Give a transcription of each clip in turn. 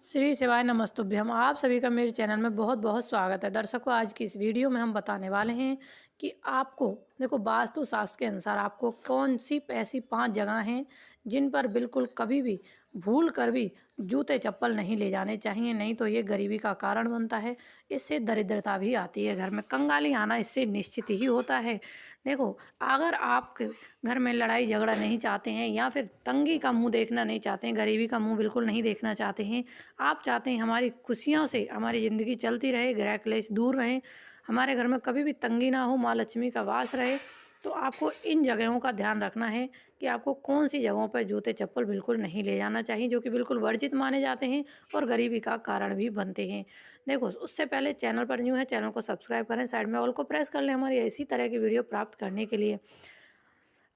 श्री शिवाय नमस्तुभ्यम। आप सभी का मेरे चैनल में बहुत बहुत स्वागत है। दर्शकों, आज की इस वीडियो में हम बताने वाले हैं कि आपको देखो वास्तु शास्त्र के अनुसार आपको कौन सी ऐसी 5 जगह हैं जिन पर बिल्कुल कभी भी भूल कर भी जूते चप्पल नहीं ले जाने चाहिए, नहीं तो ये गरीबी का कारण बनता है। इससे दरिद्रता भी आती है, घर में कंगाली आना इससे निश्चित ही होता है। देखो, अगर आप घर में लड़ाई झगड़ा नहीं चाहते हैं या फिर तंगी का मुंह देखना नहीं चाहते हैं, गरीबी का मुंह बिल्कुल नहीं देखना चाहते हैं, आप चाहते हैं हमारी खुशियों से हमारी ज़िंदगी चलती रहे, गृह क्लेश दूर रहें, हमारे घर में कभी भी तंगी ना हो, माँ लक्ष्मी का वास रहे, तो आपको इन जगहों का ध्यान रखना है कि आपको कौन सी जगहों पर जूते चप्पल बिल्कुल नहीं ले जाना चाहिए, जो कि बिल्कुल वर्जित माने जाते हैं और गरीबी का कारण भी बनते हैं। देखो, उससे पहले चैनल पर न्यू है, चैनल को सब्सक्राइब करें, साइड में ऑल को प्रेस कर लें हमारी इसी तरह की वीडियो प्राप्त करने के लिए।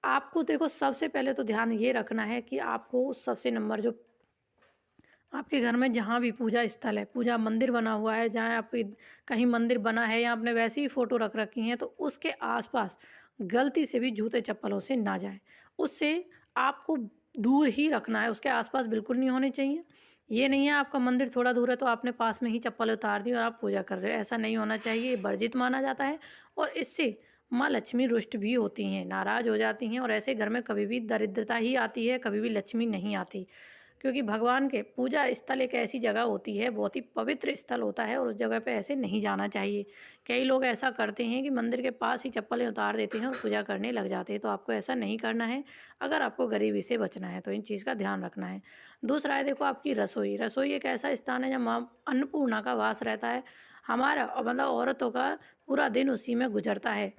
आपको देखो, सबसे पहले तो ध्यान ये रखना है कि आपको सबसे नंबर जो आपके घर में जहाँ भी पूजा स्थल है, पूजा मंदिर बना हुआ है, जहाँ आपकी कहीं मंदिर बना है या आपने वैसी ही फ़ोटो रख रखी हैं, तो उसके आसपास गलती से भी जूते चप्पलों से ना जाएं। उससे आपको दूर ही रखना है, उसके आसपास बिल्कुल नहीं होने चाहिए। ये नहीं है आपका मंदिर थोड़ा दूर है तो आपने पास में ही चप्पल उतार दी और आप पूजा कर रहे हो, ऐसा नहीं होना चाहिए। ये वर्जित माना जाता है और इससे माँ लक्ष्मी रुष्ट भी होती हैं, नाराज़ हो जाती हैं और ऐसे घर में कभी भी दरिद्रता ही आती है, कभी भी लक्ष्मी नहीं आती। क्योंकि भगवान के पूजा स्थल एक ऐसी जगह होती है, बहुत ही पवित्र स्थल होता है और उस जगह पे ऐसे नहीं जाना चाहिए। कई लोग ऐसा करते हैं कि मंदिर के पास ही चप्पलें उतार देते हैं और पूजा करने लग जाते हैं, तो आपको ऐसा नहीं करना है। अगर आपको गरीबी से बचना है तो इन चीज़ का ध्यान रखना है। दूसरा है, देखो, आपकी रसोई। रसोई एक ऐसा स्थान है जहाँ माँ अन्नपूर्णा का वास रहता है। हमारा मतलब औरतों का पूरा दिन उसी में गुजरता है।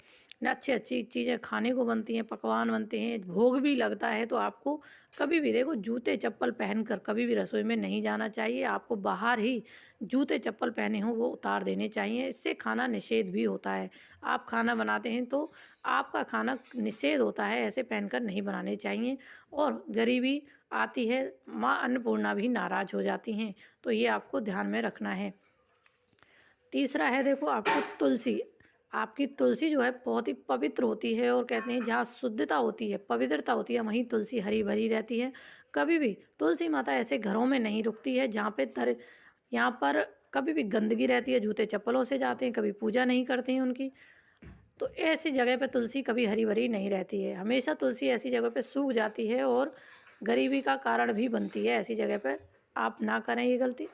अच्छी अच्छी चीज़ें खाने को बनती हैं, पकवान बनते हैं, भोग भी लगता है, तो आपको कभी भी देखो जूते चप्पल पहनकर कभी भी रसोई में नहीं जाना चाहिए। आपको बाहर ही जूते चप्पल पहने हों वो उतार देने चाहिए। इससे खाना निषेध भी होता है। आप खाना बनाते हैं तो आपका खाना निषेध होता है, ऐसे पहनकर नहीं बनाने चाहिए। और गरीबी आती है, माँ अन्नपूर्णा भी नाराज़ हो जाती हैं, तो ये आपको ध्यान में रखना है। तीसरा है, देखो, आपको तुलसी। आपकी तुलसी जो है बहुत ही पवित्र होती है और कहते हैं जहाँ शुद्धता होती है, पवित्रता होती है, वहीं तुलसी हरी भरी रहती है। कभी भी तुलसी माता ऐसे घरों में नहीं रुकती है जहाँ पे यहाँ पर कभी भी गंदगी रहती है, जूते चप्पलों से जाते हैं, कभी पूजा नहीं करते हैं उनकी, तो ऐसी जगह पे तुलसी कभी हरी भरी नहीं रहती है। हमेशा तुलसी ऐसी जगह पे सूख जाती है और गरीबी का कारण भी बनती है। ऐसी जगह पे आप ना करें ये गलती।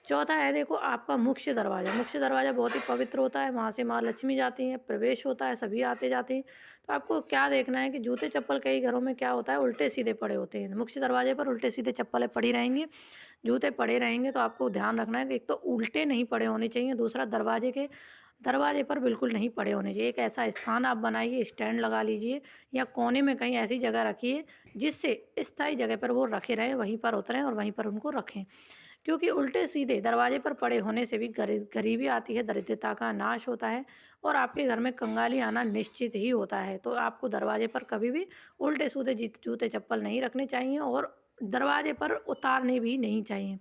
चौथा है, देखो, आपका मुख्य दरवाज़ा। मुख्य दरवाज़ा बहुत ही पवित्र होता है, वहाँ से माँ लक्ष्मी जाती हैं, प्रवेश होता है, सभी आते जाते हैं। तो आपको क्या देखना है कि जूते चप्पल कई घरों में क्या होता है, उल्टे सीधे पड़े होते हैं। मुख्य दरवाजे पर उल्टे सीधे चप्पलें पड़ी रहेंगी, जूते पड़े रहेंगे, तो आपको ध्यान रखना है कि एक तो उल्टे नहीं पड़े होने चाहिए, दूसरा दरवाजे पर बिल्कुल नहीं पड़े होने चाहिए। एक ऐसा स्थान आप बनाइए, स्टैंड लगा लीजिए या कोने में कहीं ऐसी जगह रखिए जिससे स्थायी जगह पर वो रखे रहें, वहीं पर उतरें और वहीं पर उनको रखें। क्योंकि उल्टे सीधे दरवाजे पर पड़े होने से भी गरीबी आती है, दरिद्रता का नाश होता है और आपके घर में कंगाली आना निश्चित ही होता है। तो आपको दरवाजे पर कभी भी उल्टे सीधे जूते चप्पल नहीं रखने चाहिए और दरवाजे पर उतारने भी नहीं चाहिए।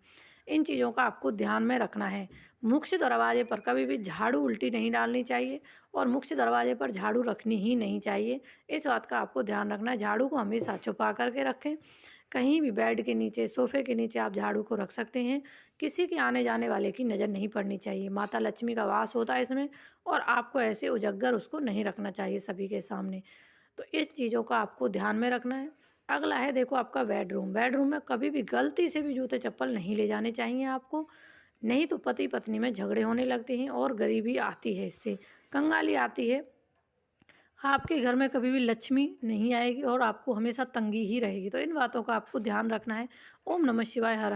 इन चीज़ों का आपको ध्यान में रखना है। मुख्य दरवाजे पर कभी भी झाड़ू उल्टी नहीं डालनी चाहिए और मुख्य दरवाजे पर झाड़ू रखनी ही नहीं चाहिए। इस बात का आपको ध्यान रखना है। झाड़ू को हमेशा छुपा करके रखें। कहीं भी बेड के नीचे, सोफ़े के नीचे आप झाड़ू को रख सकते हैं। किसी के आने जाने वाले की नज़र नहीं पड़नी चाहिए। माता लक्ष्मी का वास होता है इसमें और आपको ऐसे उजागर उसको नहीं रखना चाहिए सभी के सामने। तो इस चीज़ों का आपको ध्यान में रखना है। अगला है, देखो, आपका बेडरूम। बेडरूम में कभी भी गलती से भी जूते चप्पल नहीं ले जाने चाहिए आपको, नहीं तो पति पत्नी में झगड़े होने लगते हैं और गरीबी आती है, इससे कंगाली आती है। आपके घर में कभी भी लक्ष्मी नहीं आएगी और आपको हमेशा तंगी ही रहेगी। तो इन बातों का आपको ध्यान रखना है। ओम नमः शिवाय, हर हर